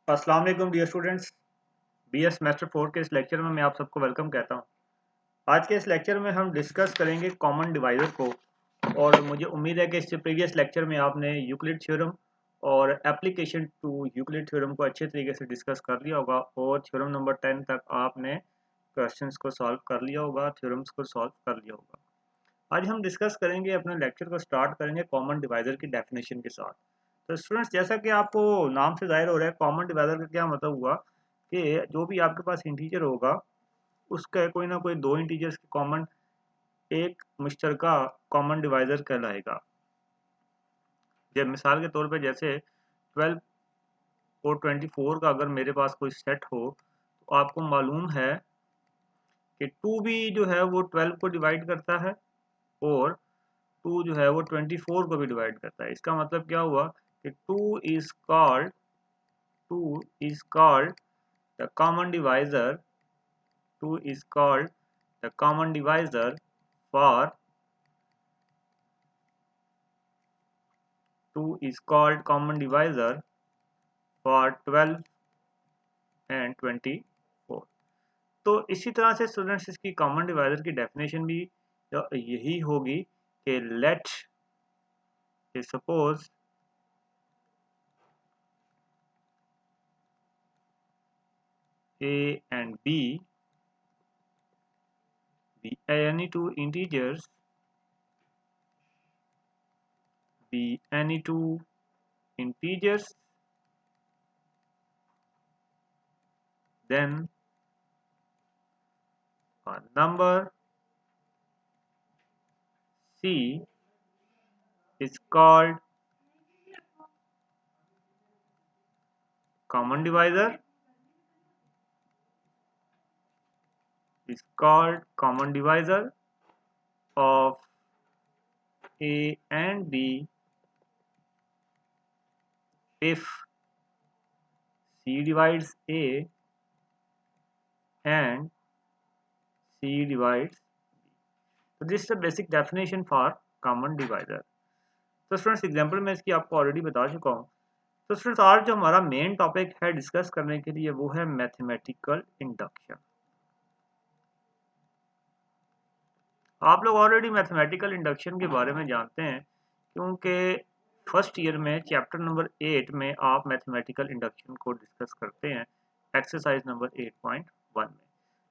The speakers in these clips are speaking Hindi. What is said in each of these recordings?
अस्सलाम वालेकुम डियर स्टूडेंट्स। बीएस सेमेस्टर 4 के इस लेक्चर में मैं आप सबको वेलकम कहता हूं। आज के इस लेक्चर में हम डिस्कस करेंगे कॉमन डिवाइज़र को। और मुझे उम्मीद है कि इससे प्रीवियस लेक्चर में आपने यूक्लिड थ्योरम और एप्लीकेशन टू यूक्लिड थ्योरम को अच्छे तरीके से डिस्कस कर लिया होगा और थ्योरम नंबर 10 तक आपने क्वेश्चंस को सॉल्व कर लिया होगा, थ्योरम्स को सॉल्व कर लिया होगा। आज हम डिस्कस करेंगे, अपने लेक्चर को स्टार्ट करेंगे कॉमन डिवाइज़र की डेफिनेशन के साथ। तो स्टूडेंट्स, जैसा कि आपको नाम से जाहिर हो रहा है, कॉमन डिवाइज़र का क्या मतलब हुआ कि जो भी आपके पास इंटीजर होगा उसका कोई ना कोई दो इंटीजर्स की कॉमन एक मुश्तरका कॉमन डिवाइज़र कहलाएगा। जब मिसाल के तौर पे जैसे 12 और 24 का अगर मेरे पास कोई सेट हो तो आपको मालूम है कि 2 भी जो है वो 12 को डिवाइड करता है और 2 जो है वो 24 को भी डिवाइड करता है। इसका मतलब क्या हुआ कि 2 is called the common divisor 2 is called the common divisor for 2 is called common divisor for 12 and 24। तो इसी तरह से स्टूडेंट्स इसकी कॉमन डिवाइजर की डेफिनेशन भी यही होगी कि let suppose a and b be any two integers then a number c is called common divisor of a and b if c divides a and c divides b। तो this is the basic definition for common divisor. तो स्टूडेंट्स, एग्जांपल मैं इसकी आपको ऑलरेडी बता चुका हूँ। तो स्टूडेंट्स, आज जो हमारा मेन टॉपिक है डिस्कस करने के लिए वो है मैथमेटिकल इंडक्शन। आप लोग ऑलरेडी मैथमेटिकल इंडक्शन के बारे में जानते हैं क्योंकि फर्स्ट ईयर में चैप्टर नंबर 8 में आप मैथमेटिकल इंडक्शन को डिस्कस करते हैं, एक्सरसाइज नंबर 8.1 में।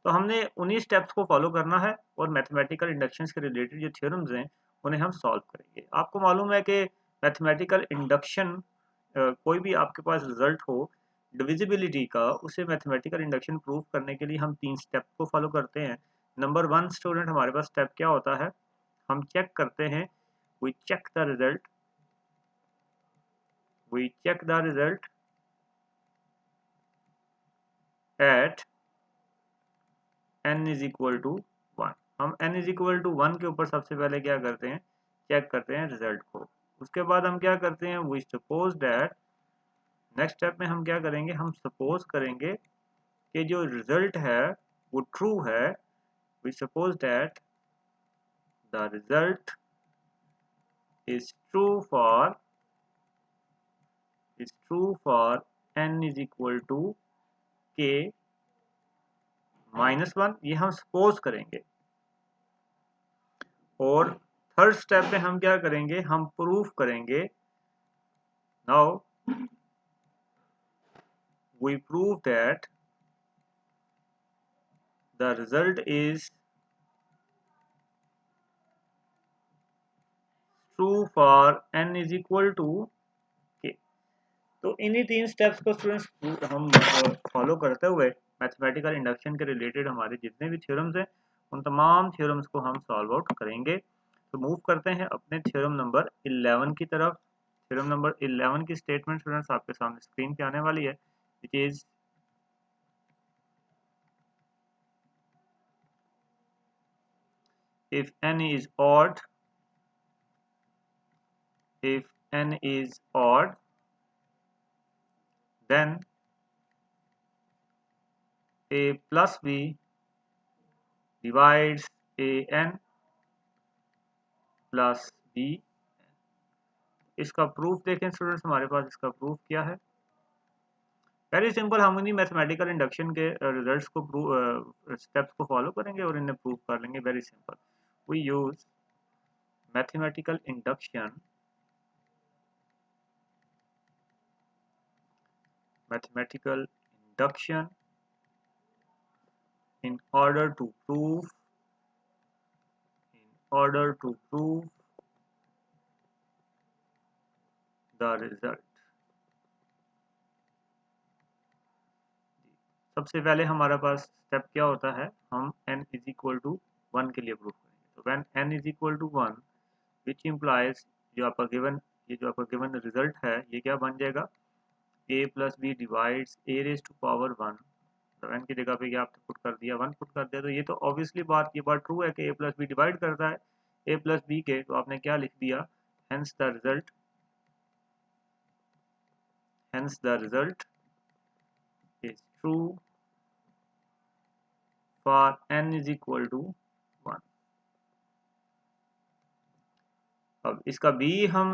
तो हमने उन्हीं स्टेप्स को फॉलो करना है और मैथमेटिकल इंडक्शन से रिलेटेड जो थ्योरम्स हैं उन्हें हम सॉल्व करेंगे। आपको मालूम है कि मैथमेटिकल इंडक्शन कोई भी आपके पास रिजल्ट हो डिविजिबिलिटी का, उसे मैथमेटिकल इंडक्शन प्रूव करने के लिए हम 3 स्टेप को फॉलो करते हैं। नंबर 1 स्टूडेंट, हमारे पास स्टेप क्या होता है, हम चेक करते हैं, we check the result at n is equal to 1। हम n इज इक्वल टू 1 के ऊपर सबसे पहले क्या करते हैं, चेक करते हैं रिजल्ट को। उसके बाद हम क्या करते हैं, we suppose that, next step में हम क्या करेंगे, हम सपोज करेंगे कि जो रिजल्ट है वो ट्रू है। We suppose that the result is true for n is equal to k minus 1, ये हम सपोज करेंगे। और थर्ड स्टेप में हम क्या करेंगे, हम प्रूफ करेंगे। Now we prove that the result is true for n is equal to k। तो इन्हीं 3 स्टेप्स को स्टूडेंट्स हम फॉलो करते हुए मैथमेटिकल इंडक्शन के रिलेटेड हमारे जितने भी थ्योरम्स हैं उन तमाम थ्योरम्स को हम सॉल्व आउट करेंगे। तो मूव करते हैं अपने थ्योरम नंबर 11 की तरफ। थ्योरम नंबर 11 की स्टेटमेंट स्टूडेंट्स आपके सामने स्क्रीन पे आने वाली है। It is if n is odd then a plus b divides a n plus b। इसका प्रूफ देखें स्टूडेंट्स, हमारे पास इसका प्रूफ क्या है। वेरी सिंपल, हम इन्हीं मैथमेटिकल इंडक्शन के रिजल्ट्स को स्टेप्स को फॉलो करेंगे और इन्हें प्रूव कर लेंगे। Very simple, we use mathematical induction in order to prove the result। सबसे पहले हमारे पास स्टेप क्या होता है, हम n इज इक्वल टू 1 के लिए प्रूफ करेंगे। तो when n is equal to 1 which implies जो आपका गिवन रिजल्ट है ये क्या बन जाएगा, a plus B divides a raise to power 1। तो n की जगह पे क्या आपने पुट कर दिया, 1 पुट कर दिया। तो ये तो ऑब्वियसली ये बात ट्रू है कि a प्लस बी डिवाइड करता है a प्लस बी के, तो आपने क्या लिख दिया, hence the result is true for n is equal to 1। अब इसका भी हम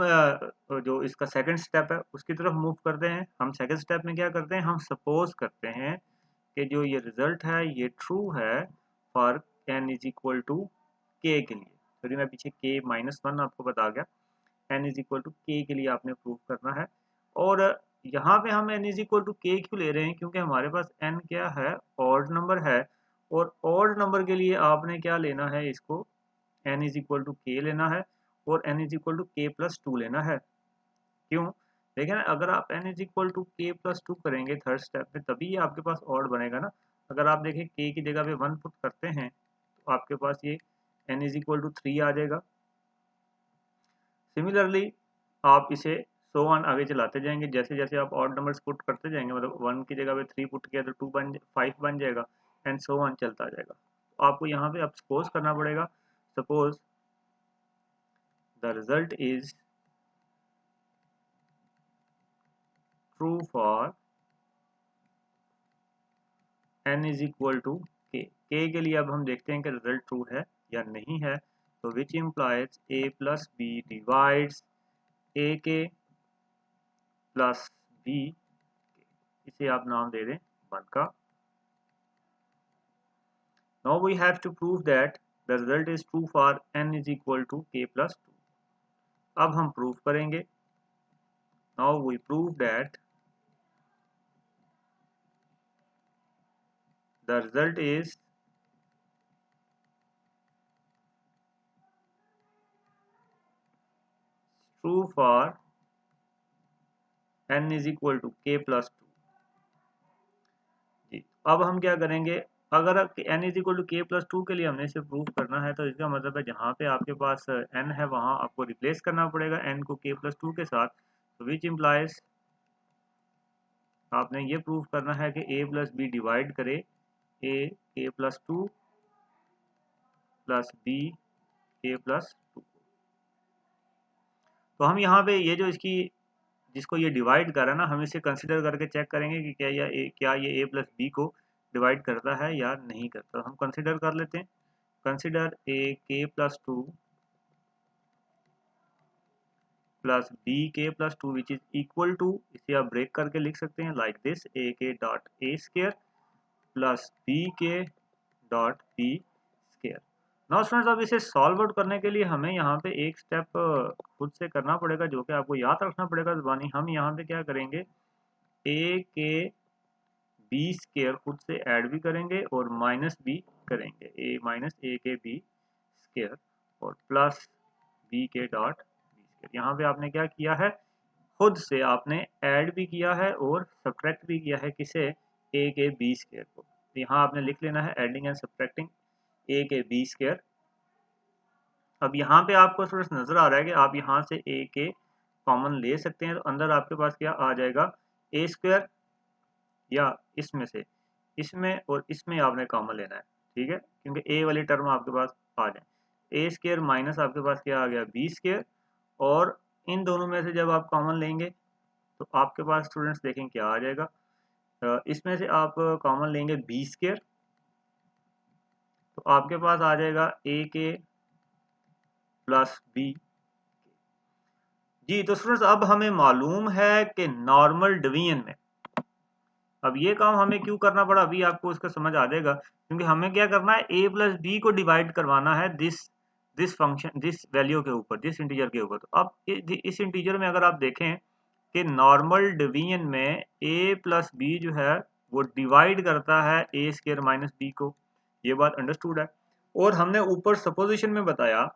जो इसका सेकंड स्टेप है उसकी तरफ मूव करते हैं। हम सेकंड स्टेप में क्या करते हैं, हम सपोज करते हैं कि जो ये रिजल्ट है ये ट्रू है for n is equal to k के लिए। तो मैं पीछे k माइनस 1 आपको बता गया, n is equal to k के लिए आपने प्रूव करना है। और यहाँ पे हम n is equal to k क्यों ले रहे हैं, क्योंकि हमारे पास n क्या है, ऑड नंबर है। और ऑड नंबर के लिए आपने क्या लेना है, इसको n is equal to k लेना है और n is equal to k plus 2 लेना है। क्यों, देखिए ना, अगर आप n is equal to k plus 2 करेंगे थर्ड स्टेप में तभी ये आपके पास ऑड बनेगा ना। अगर आप देखें k की जगह पे 1 पुट करते हैं तो आपके पास ये n इज इक्वल टू 3 आ जाएगा। सिमिलरली आप इसे सो ऑन आगे चलाते जाएंगे, जैसे जैसे आप ऑड नंबर्स पुट करते जाएंगे, मतलब 1 की जगह पे 3 पुट किया तो 5 बन जाएगा एंड सो ऑन चलता जाएगा। तो आपको यहाँ पे अब सपोज करना पड़ेगा, suppose the result is true for n is equal to k। के लिए अब हम देखते हैं कि रिजल्ट ट्रू है या नहीं है। तो which implies a plus B divides A के प्लस बी, इसे आप नाम दे दें 1 का। Now we have to prove that the result is true for n is equal to k plus 2। अब हम प्रूव करेंगे। Now we prove that the result is true for n is equal to k plus 2। जी, अब हम क्या करेंगे, अगर n is equal to K plus 2 के लिए हमने इसे प्रूव करना है तो इसका मतलब है जहाँ पे आपके पास n है वहाँ आपको रिप्लेस करना पड़ेगा n को k प्लस 2 के साथ। तो विच इम्प्लाइज आपने ये प्रूव करना है कि a प्लस बी डिवाइड करे a k plus 2 plus b k plus 2। तो हम यहाँ पे ये जो इसकी जिसको ये डिवाइड कर रहा है ना, हम इसे कंसिडर करके चेक करेंगे कि क्या ये a प्लस बी को डिवाइड करता है या नहीं करता। हम कंसिडर कर लेते हैं, consider a k plus 2 plus B के plus 2 which is equal to, इसे आप ब्रेक करके लिख सकते हैं like this, a k dot a square plus b k dot b square. Now students, अब इसे सॉल्व आउट करने के लिए हमें यहाँ पे एक स्टेप खुद से करना पड़ेगा जो कि आपको याद रखना पड़ेगा ज़बानी। हम यहाँ पे क्या करेंगे, a के b स्क्वायर खुद से ऐड भी करेंगे और माइनस भी करेंगे, a माइनस a के b स्क्वायर और plus b k dot b square. यहाँ पे आपने क्या किया है, खुद से आपने ऐड भी किया है और सब्ट्रैक्ट भी किया है, किसे, a के b स्क्वायर को। तो यहाँ आपने लिख लेना है एडिंग एंड सब्ट्रैक्टिंग a के b स्क्वायर। अब यहाँ पे आपको थोड़ा सा नजर आ रहा है कि आप यहाँ से a के कॉमन ले सकते हैं, तो अंदर आपके पास क्या आ जाएगा, a स्क्वायर, या इसमें और इसमें आपने कॉमन लेना है, ठीक है, क्योंकि a वाली टर्म आपके पास आ जाए। a स्क्वायर माइनस आपके पास क्या आ गया, b स्क्वायर, और इन दोनों में से जब आप कॉमन लेंगे तो आपके पास स्टूडेंट्स देखें क्या आ जाएगा, इसमें से आप कॉमन लेंगे b स्क्वायर, तो आपके पास आ जाएगा a के प्लस b। जी, तो स्टूडेंट्स अब हमें मालूम है कि नॉर्मल डिवीजन में अब ये काम हमें क्यों करना पड़ा अभी आपको उसका समझ आ जाएगा, क्योंकि हमें क्या करना है, a प्लस बी को डिवाइड करवाना है दिस फंक्शन, दिस वैल्यू के ऊपर, दिस इंटीजर के ऊपर। तो अब इस इंटीजर में अगर आप देखें कि नॉर्मल डिवीजन में a प्लस बी जो है वो डिवाइड करता है a स्क्वायर माइनस बी को, ये बात अंडरस्टूड है। और हमने ऊपर सपोजिशन में बताया,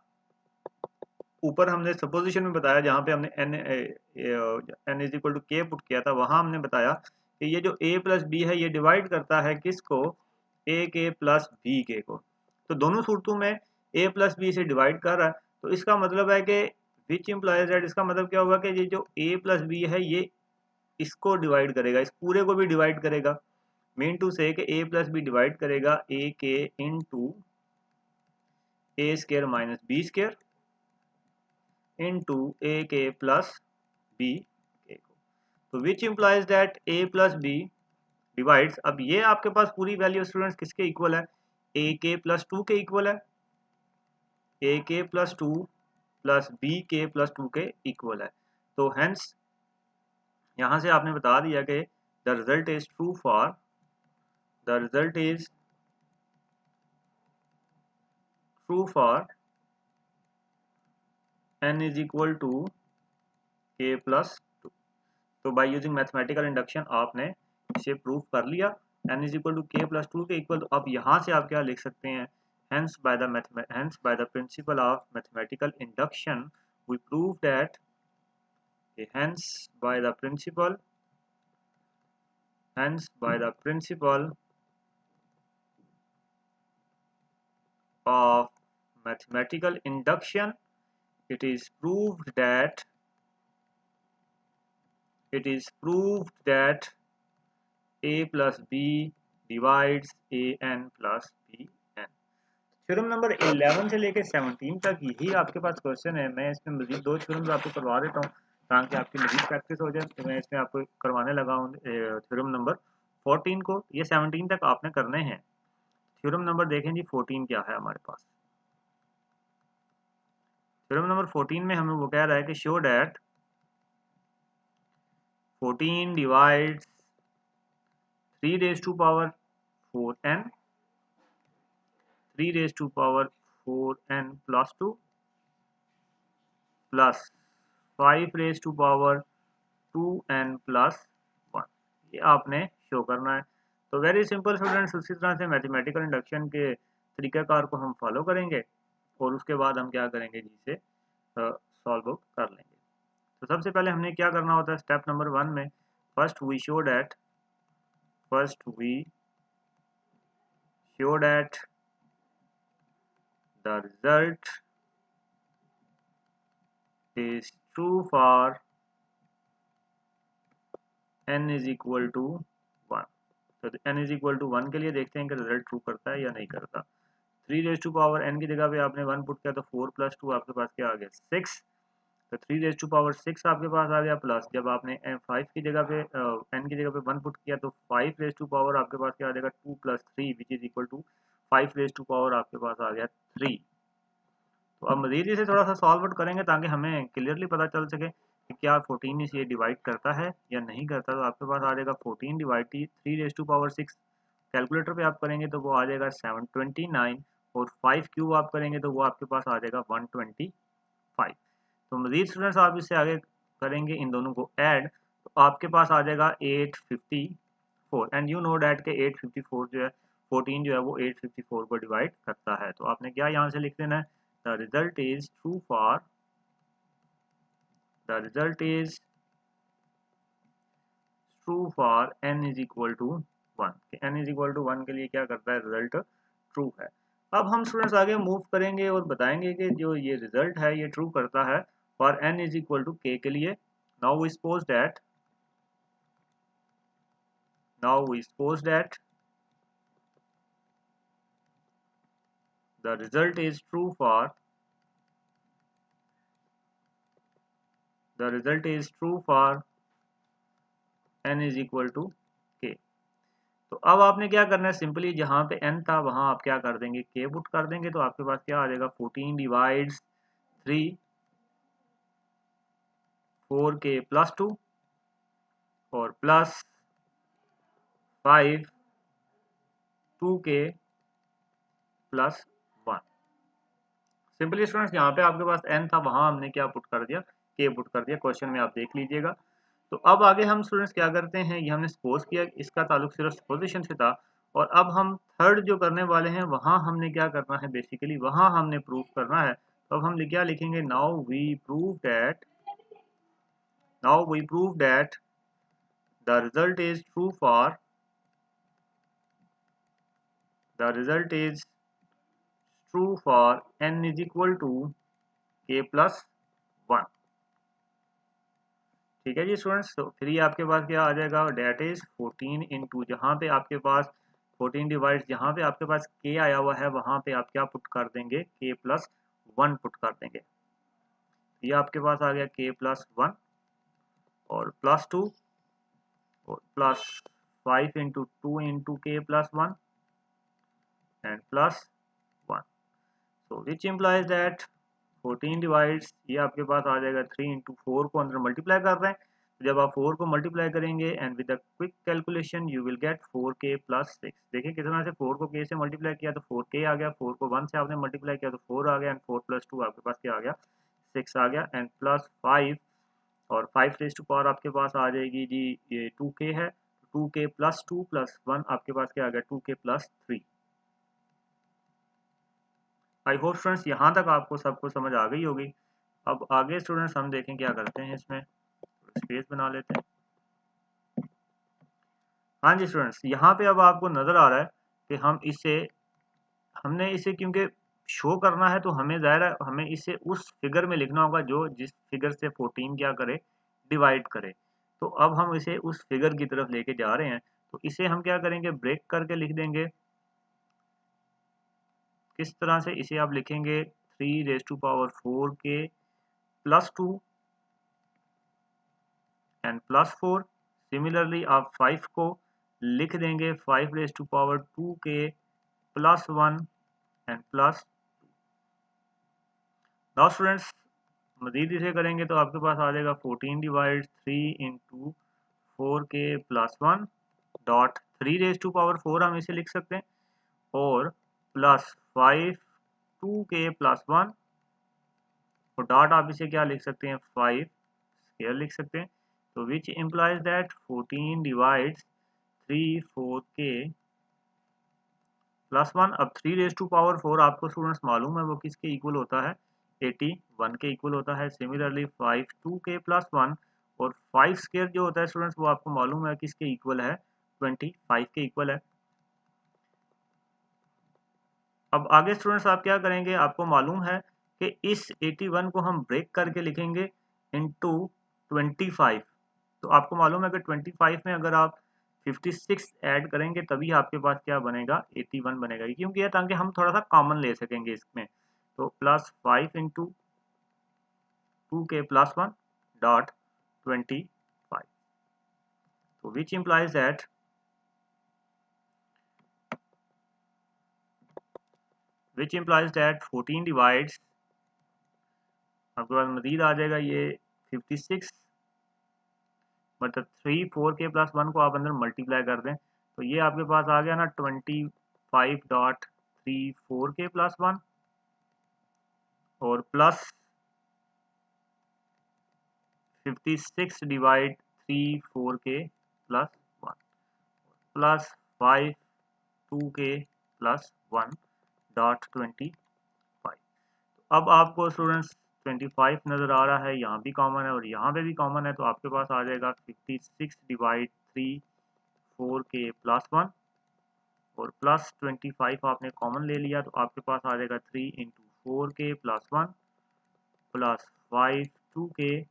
ऊपर हमने सपोजिशन में बताया जहाँ पे हमने n इज इक्वल टू के पुट किया था, वहां हमने बताया कि ये जो a प्लस बी है ये डिवाइड करता है किसको, a के प्लस b के को। तो दोनों सूरतों में a प्लस बी से डिवाइड कर रहा है, तो इसका मतलब है कि विच इम्प्लाइज दैट, इसका मतलब क्या होगा कि ये जो a प्लस बी है ये इसको डिवाइड करेगा, इस पूरे को भी डिवाइड करेगा। मीन टू से कि a प्लस बी डिवाइड करेगा a k into A square minus B square into A के प्लस बी के को। तो which implies that a plus B divides, अब ये आपके पास पूरी वैल्यू स्टूडेंट्स किसके इक्वल है, ए के प्लस टू के इक्वल है, ए के प्लस टू प्लस बी के प्लस टू के इक्वल है। तो हेंस यहाँ से आपने बता दिया कि the result is true for, the result is true for n is equal to K plus two. तो बाय यूजिंग मैथमेटिकल इंडक्शन आपने इसे प्रूव कर लिया, n is equal to K plus two के इक्वल। तो अब यहाँ से आप क्या लिख सकते हैं, hence by the principle of mathematical induction we prove that, hence by the principle of mathematical induction it is proved that a plus b divides a n plus b n। Theorem number 11 से लेकर 17 तक यही आपके पास क्वेश्चन है। मैं इसमें मजीद 2 थ्योरम्स आपको करवा देता हूँ ताकि आपकी मजीद प्रैक्टिस हो जाए। तो मैं इसमें आपको करवाने लगा हूँ थ्योरम नंबर 14 को, ये 17 तक आपने करने हैं। थ्योरम नंबर देखें जी 14 क्या है हमारे पास। थ्योरम नंबर 14 में हमें वो कह रहा है कि show that 14 divides 3 raise to power 4n, 3 raise to power 4n plus 2 plus 5 raise to power 2n plus 1, ये आपने शो करना है। तो वेरी सिंपल स्टूडेंट्स, उसी तरह से मैथमेटिकल इंडक्शन के तरीक़ाकार को हम फॉलो करेंगे और उसके बाद हम क्या करेंगे जी, इसे सॉल्व कर लेंगे। तो सबसे पहले हमने क्या करना होता है, स्टेप नंबर 1 में first we show that the result is true for n is equal to 1। तो n is equal to 1 के लिए देखते हैं कि रिजल्ट ट्रू करता है या नहीं करता। 3 रेज टू पावर n की जगह पे आपने 1 पुट किया तो 4 प्लस 2 आपके पास क्या आ गया 6। तो 3 रेज टू पावर 6 आपके पास आ गया, प्लस जब आपने 5 की जगह पे n की जगह पे 1 पुट किया तो 5 रेज टू पावर आपके पास क्या आ जाएगा 2 plus 3 which is equal to 5 raise to power आपके पास आ गया 3। तो अब मजीद इसे थोड़ा सा सॉल्व आउट करेंगे ताकि हमें क्लियरली पता चल सके कि क्या 14 इसे डिवाइड करता है या नहीं करता। तो आपके पास आ जाएगा 14 divide 3 raise to power 6, calculator पे आप करेंगे तो वो आ जाएगा 729 और 5 क्यूब आप करेंगे तो वो आपके पास आ जाएगा 125। तो मजीद स्टूडेंट्स आप इससे आगे करेंगे इन दोनों को ऐड तो आपके पास आ जाएगा 854 एंड यू नो डैट के 854 जो है 14 जो है वो 854 को डिवाइड करता है। तो आपने क्या यहाँ से लिख देना है, the result is true for n is equal to 1। n is equal to 1 के लिए क्या करता है, रिजल्ट ट्रू है। अब हम स्टूडेंट्स आगे मूव करेंगे और बताएंगे कि जो ये रिजल्ट है ये ट्रू करता है for n is equal to k के लिए। Now we suppose that the result is true for n is equal to k। तो अब आपने क्या करना है, सिंपली जहां पे n था वहां आप क्या कर देंगे k पुट कर देंगे। तो आपके पास क्या आ जाएगा 14 डिवाइड्स 3 4k प्लस 2 और plus 5 2k plus 1। Simply students यहाँ पे आपके पास n था, वहां हमने क्या पुट कर दिया, k पुट कर दिया। क्वेश्चन में आप देख लीजिएगा। तो अब आगे हम स्टूडेंट्स क्या करते हैं, ये हमने सपोज किया, इसका ताल्लुक सिर्फ सपोजिशन से था, और अब हम थर्ड जो करने वाले हैं वहां हमने क्या करना है, बेसिकली वहां हमने प्रूव करना है। तो अब हम क्या लिखेंगे, now we prove that the result is true for n is equal to k plus 1। ठीक है जी स्टूडेंट्स। तो फिर ये आपके पास क्या आ जाएगा, डेट इज 14 इंटू, जहाँ पे आपके पास 14 डिवाइड, जहाँ पे आपके पास k आया हुआ है वहाँ पे आप क्या पुट कर देंगे, k प्लस 1 पुट कर देंगे। ये आपके पास आ गया k प्लस 1 और प्लस 2 और plus 5 into 2 into k plus 1 and plus 1। So which implies that 14 divides, ये आपके पास आ जाएगा 3 इंटू 4 को अंदर मल्टीप्लाई कर रहे हैं। तो जब आप 4 को मल्टीप्लाई करेंगे and with the quick calculation you will get 4k plus 6। देखिए किस तरह से 4 को k से मल्टीप्लाई किया तो 4k आ गया, 4 को 1 से आपने मल्टीप्लाई किया तो 4 आ गया, एंड 4 प्लस 2 आपके पास क्या आ गया, 6 आ गया, एंड प्लस 5, और 5 रेज़ टू पावर आपके पास आ जाएगी जी, ये 2k है, 2k प्लस 2 प्लस 1 आपके पास क्या आ गया, 2k plus 3। I hope students यहाँ तक आपको सबको समझ आ गई होगी। अब आगे स्टूडेंट्स हम देखें क्या करते हैं, इसमें स्पेस बना लेते हैं। हाँ जी स्टूडेंट्स, यहाँ पे अब आपको नज़र आ रहा है कि हमने इसे क्योंकि शो करना है तो हमें ज़ाहिर है हमें इसे उस फिगर में लिखना होगा जो जिस फिगर से 14 क्या करे, डिवाइड करे। तो अब हम इसे उस फिगर की तरफ लेके जा रहे हैं। तो इसे हम क्या करेंगे, ब्रेक करके लिख देंगे। किस तरह से इसे आप लिखेंगे, 3 raise to power 4k plus 2 and plus 4। Similarly आप 5 को लिख देंगे 5 raise to power 2k plus 1 and plus. Now students मजीद इसे करेंगे तो आपके पास आ जाएगा 14 divide 3 into 4k plus 1 dot 3 raise to power 4 हम इसे लिख सकते हैं, और प्लस 5 2k प्लस 1, और डॉट आप इसे क्या लिख सकते हैं, 5 स्क्वायर लिख सकते हैं। तो which implies that 14 divides 3 4k plus 1। अब 3 रेज़ टू पावर 4 आपको स्टूडेंट्स मालूम है वो किसके इक्वल होता है, 81 के इक्वल होता है। सिमिलरली 5 2k प्लस 1 और 5 स्क्वायर जो होता है स्टूडेंट्स वो आपको मालूम है किसके इक्वल है, 25 के इक्वल है। अब आगे स्टूडेंट्स आप क्या करेंगे, आपको मालूम है कि इस 81 को हम ब्रेक करके लिखेंगे इनटू 25। तो आपको मालूम है कि 25 में अगर आप 56 ऐड करेंगे तभी आपके पास क्या बनेगा, 81 बनेगा। क्यों किया, ताकि हम थोड़ा सा कॉमन ले सकेंगे इसमें। तो plus 5 into 2k plus 1 dot 25। तो which implies that which implies that 14 divides, आपके पास मजीद आ जाएगा ये 56, मतलब 3 4k प्लस 1 को आप अंदर मल्टीप्लाई कर दें तो ये आपके पास आ गया ना 25.34k प्लस 1 और plus 56 divide 3 4k plus 1 plus 5 2k plus 1 dot 25। अब आपको स्टूडेंट्स 25 नज़र आ रहा है, यहाँ भी कॉमन है और यहाँ पे भी कॉमन है। तो आपके पास आ जाएगा 56 डिवाइड 3 4k प्लस 1 और प्लस 25 आपने कॉमन ले लिया तो आपके पास आ जाएगा 3 into 4k plus 1 plus 5 2k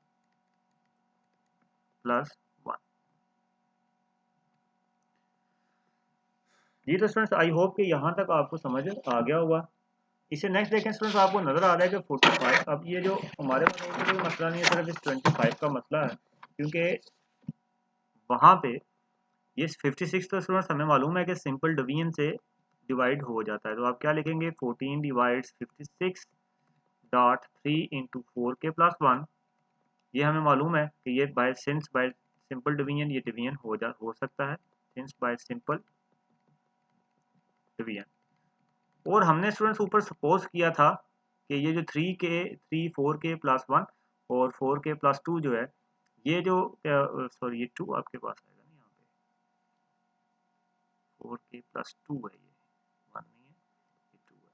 plus 1। जी तो स्टूडेंट्स आई होप कि यहाँ तक आपको समझ आ गया होगा। इसे नेक्स्ट देखें स्टूडेंट्स, आपको नज़र आ रहा है कि 45। अब ये जो हमारे पास कोई मसला नहीं है, सिर्फ इस 25 का मसला है, क्योंकि वहाँ पे ये 56 तो स्टूडेंट्स हमें मालूम है कि सिंपल डिवीजन से डिवाइड हो जाता है। तो आप क्या लिखेंगे, 14 divides 56 dot 3 into 4k plus 1। ये हमें मालूम है कि ये बाय सिंपल डिवीजन ये डिवीजन हो सकता है। Things by simple division. और हमने स्टूडेंट्स ऊपर सपोज किया था कि ये जो 4k प्लस 1 और 4k प्लस 2 जो है, ये जो सॉरी ये 2 आपके पास आएगा ना, यहाँ पे 4k प्लस 2 है, ये 1 नहीं है, ये 2 है,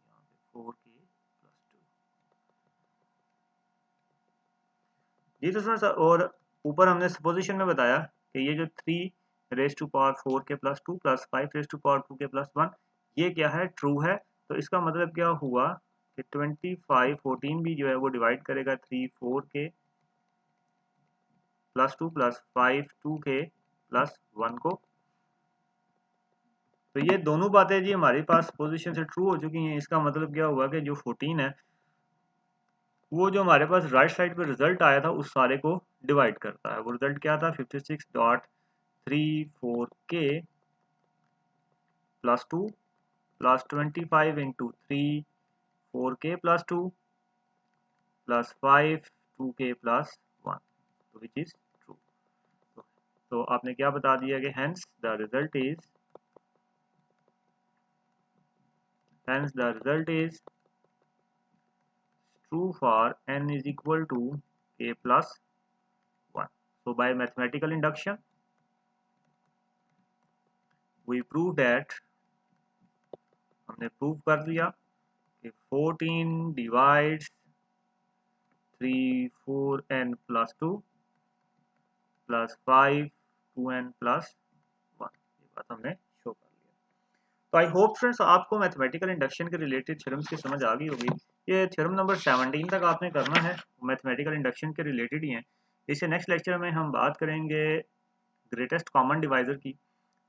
यहाँ पे 4k प्लस 2। जी तो स्टूडेंट्स, और ऊपर हमने सपोजिशन में बताया कि ये जो 3 raise to power 4k plus 2 plus 5 raise to power 2k plus 1, ये क्या है, ट्रू है। तो इसका मतलब क्या हुआ कि 14 भी जो है वो डिवाइड करेगा 4k plus 2 plus 2k plus 1 को। तो ये दोनों बातें जी हमारे पास पोजीशन से ट्रू हो चुकी हैं। इसका मतलब क्या हुआ कि जो 14 है वो जो हमारे पास राइट साइड पे रिजल्ट आया था उस सारे को डिवाइड करता है। वो रिजल्ट क्या था, 56.34k plus 2 plus 25 into 4k plus 2 plus 2k plus 1, तो विच इज ट्रू। तो आपने क्या बता दिया कि hence the result is true for n is equal to k plus 1. So by mathematical induction we prove that, हमने प्रूव कर दिया कि 14 divides 4n plus 2 plus 2n plus 1, ये बात हमने शो कर लिया। तो आई होप फ्रेंड्स आपको मैथमेटिकल इंडक्शन के रिलेटेड थ्योरम्स की समझ आ गई होगी। ये थ्योरम नंबर 17 तक आपने करना है, मैथमेटिकल इंडक्शन के रिलेटेड ही हैं। इसे नेक्स्ट लेक्चर में हम बात करेंगे ग्रेटेस्ट कॉमन डिवाइजर की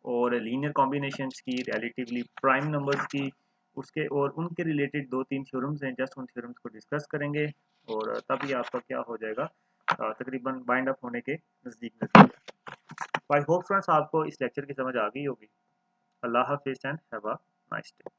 और लीनियर कॉम्बिनेशंस की, रिलेटिवली प्राइम नंबर्स की, उसके और उनके रिलेटेड 2-3 थ्योरम्स हैं, जस्ट उन थ्योरम्स को डिस्कस करेंगे और तभी आपका क्या हो जाएगा, तकरीबन बाइंड अप होने के नज़दीक। आई होप फ्रेंड्स आपको इस लेक्चर की समझ आ गई होगी। अल्लाह हाफिज़ and have a nice day.